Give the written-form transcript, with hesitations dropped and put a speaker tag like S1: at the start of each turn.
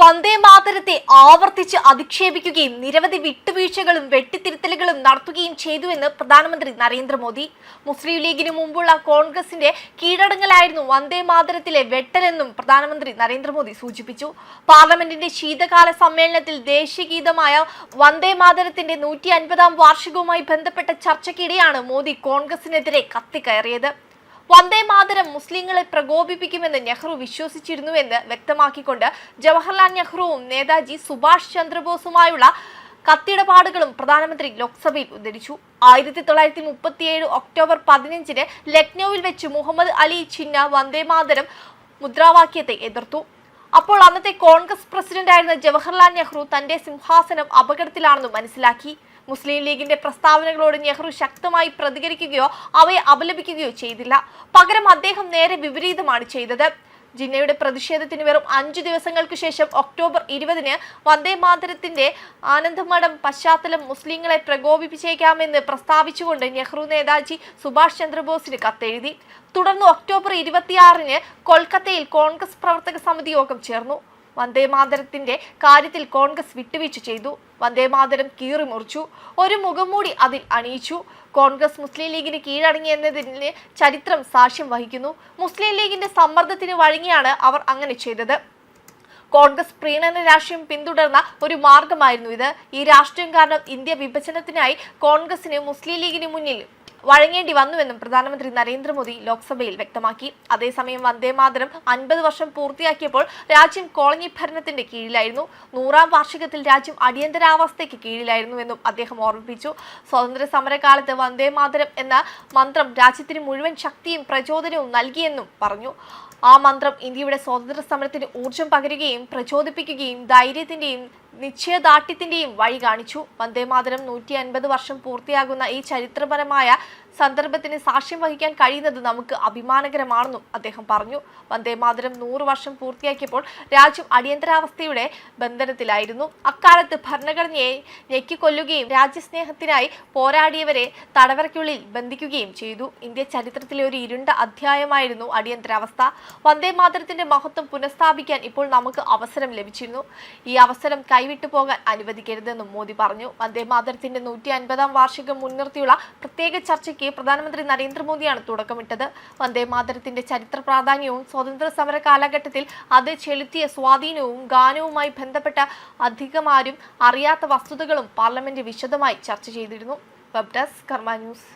S1: വന്ദേ മാതരത്തെ ആവർത്തിച്ച് അധിക്ഷേപിക്കുകയും നിരവധി വിട്ടുവീഴ്ചകളും വെട്ടിത്തിരുത്തലുകളും നടത്തുകയും ചെയ്തുവെന്ന് പ്രധാനമന്ത്രി നരേന്ദ്രമോദി. മുസ്ലിം ലീഗിന് മുമ്പുള്ള കോൺഗ്രസിന്റെ കീഴടങ്ങലായിരുന്നു വന്ദേ മാതരത്തിലെ വെട്ടലെന്നും പ്രധാനമന്ത്രി നരേന്ദ്രമോദി സൂചിപ്പിച്ചു. പാർലമെന്റിന്റെ ശീതകാല സമ്മേളനത്തിൽ ദേശീയഗീതമായ വന്ദേ മാതരത്തിന്റെ 150ാം വാർഷികവുമായി ബന്ധപ്പെട്ട ചർച്ചയ്ക്കിടെയാണ് മോദി കോൺഗ്രസിനെതിരെ കത്തിക്കയറിയത്. വന്ദേ മാതരം മുസ്ലിങ്ങളെ പ്രകോപിപ്പിക്കുമെന്ന് നെഹ്റു വിശ്വസിച്ചിരുന്നുവെന്ന് വ്യക്തമാക്കിക്കൊണ്ട് ജവഹർലാൽ നെഹ്റുവും നേതാജി സുഭാഷ് ചന്ദ്രബോസുമായുള്ള കത്തിടപാടുകളും പ്രധാനമന്ത്രി ലോക്സഭയിൽ ഉദ്ധരിച്ചു. 1937 ഒക്ടോബർ 15 ലക്നൌവിൽ വെച്ച് മുഹമ്മദ് അലി ജിന്ന വന്ദേ മാതരം മുദ്രാവാക്യത്തെ എതിർത്തു. അപ്പോൾ അന്നത്തെ കോൺഗ്രസ് പ്രസിഡന്റായിരുന്ന ജവഹർലാൽ നെഹ്റു തന്റെ സിംഹാസനം അപകടത്തിലാണെന്ന് മനസ്സിലാക്കി. മുസ്ലിം ലീഗിന്റെ പ്രസ്താവനകളോട് നെഹ്റു ശക്തമായി പ്രതികരിക്കുകയോ അവയെ അപലപിക്കുകയോ ചെയ്തില്ല. പകരം അദ്ദേഹം നേരെ വിപരീതമാണ് ചെയ്തത്. ജിന്നയുടെ പ്രതിഷേധത്തിന് വെറും 5 ദിവസങ്ങൾക്ക് ശേഷം ഒക്ടോബർ 20 വന്ദേ മാതരത്തിന്റെ ആനന്ദമഠം പശ്ചാത്തലം മുസ്ലിങ്ങളെ പ്രകോപിപ്പിച്ചേക്കാമെന്ന് പ്രസ്താവിച്ചുകൊണ്ട് നെഹ്റു നേതാജി സുഭാഷ് ചന്ദ്രബോസിന് കത്തെഴുതി. തുടർന്ന് ഒക്ടോബർ 26 കൊൽക്കത്തയിൽ കോൺഗ്രസ് പ്രവർത്തക സമിതി യോഗം ചേർന്നു. വന്ദേ മാതരത്തിന്റെ കാര്യത്തിൽ കോൺഗ്രസ് വിട്ടുവീഴ്ച ചെയ്തു. വന്ദേ മാതരം കീറിമുറിച്ചു, ഒരു മുഖംമൂടി അതിൽ അണിയിച്ചു. കോൺഗ്രസ് മുസ്ലിം ലീഗിന് കീഴടങ്ങിയെന്നതിന് ചരിത്രം സാക്ഷ്യം വഹിക്കുന്നു. മുസ്ലിം ലീഗിന്റെ സമ്മർദ്ദത്തിന് വഴങ്ങിയാണ് അവർ അങ്ങനെ ചെയ്തത്. കോൺഗ്രസ് പ്രീണന രാഷ്ട്രീയം പിന്തുടർന്ന ഒരു മാർഗമായിരുന്നു ഇത്. ഈ രാഷ്ട്രീയം കാരണം ഇന്ത്യ വിഭജനത്തിനായി കോൺഗ്രസിന് മുസ്ലിം ലീഗിന് മുന്നിൽ വഴങ്ങേണ്ടി വന്നുവെന്നും പ്രധാനമന്ത്രി നരേന്ദ്രമോദി ലോക്സഭയിൽ വ്യക്തമാക്കി. അതേസമയം വന്ദേ മാതരം 50 വർഷം പൂർത്തിയാക്കിയപ്പോൾ രാജ്യം കോളനി ഭരണത്തിന്റെ കീഴിലായിരുന്നു. 100ാം വാർഷികത്തിൽ രാജ്യം അടിയന്തരാവസ്ഥയ്ക്ക് കീഴിലായിരുന്നുവെന്നും അദ്ദേഹം ഓർമ്മിപ്പിച്ചു. സ്വാതന്ത്ര്യ സമരകാലത്ത് വന്ദേ മാതരം എന്ന മന്ത്രം രാജ്യത്തിന് മുഴുവൻ ശക്തിയും പ്രചോദനവും നൽകിയെന്നും പറഞ്ഞു. ആ മന്ത്രം ഇന്ത്യയുടെ സ്വാതന്ത്ര്യ സമരത്തിന് ഊർജം പകരുകയും പ്രചോദിപ്പിക്കുകയും ധൈര്യത്തിന്റെയും നിശ്ചയദാർഢ്യത്തിന്റെയും വഴി കാണിച്ചു. വന്ദേ മാതരം 150 വർഷം പൂർത്തിയാകുന്ന ഈ ചരിത്രപരമായ സന്ദർഭത്തിന് സാക്ഷ്യം വഹിക്കാൻ കഴിയുന്നത് നമുക്ക് അഭിമാനകരമാണെന്നും അദ്ദേഹം പറഞ്ഞു. വന്ദേ മാതരം 100 വർഷം പൂർത്തിയാക്കിയപ്പോൾ രാജ്യം അടിയന്തരാവസ്ഥയുടെ ബന്ധനത്തിലായിരുന്നു. അക്കാലത്ത് ഭരണഘടനയെ ഞെക്കിക്കൊല്ലുകയും രാജ്യസ്നേഹത്തിനായി പോരാടിയവരെ തടവറയ്ക്കുള്ളിൽ ബന്ധിക്കുകയും ചെയ്തു. ഇന്ത്യ ചരിത്രത്തിലെ ഒരു ഇരുണ്ട അധ്യായമായിരുന്നു അടിയന്തരാവസ്ഥ. വന്ദേ മാതരത്തിന്റെ മഹത്വം പുനഃസ്ഥാപിക്കാൻ ഇപ്പോൾ നമുക്ക് അവസരം ലഭിച്ചിരുന്നു. ഈ അവസരം കൈവിട്ടു പോകാൻ അനുവദിക്കരുതെന്നും മോദി പറഞ്ഞു. വന്ദേ മാതരത്തിന്റെ 150ാം വാർഷികം മുൻനിർത്തിയുള്ള പ്രത്യേക ചർച്ചയ്ക്ക് പ്രധാനമന്ത്രി നരേന്ദ്രമോദിയാണ് തുടക്കമിട്ടത്. വന്ദേ മാതരത്തിന്റെ ചരിത്ര പ്രാധാന്യവും സ്വാതന്ത്ര്യ സമര കാലഘട്ടത്തിൽ അത് ചെലുത്തിയ സ്വാധീനവും ഗാനവുമായി ബന്ധപ്പെട്ട അധികമാരും അറിയാത്ത വസ്തുതകളും പാർലമെന്റ് വിശദമായി ചർച്ച ചെയ്തിരുന്നു. വെബ് ഡെസ്ക് കർമ്മ ന്യൂസ്.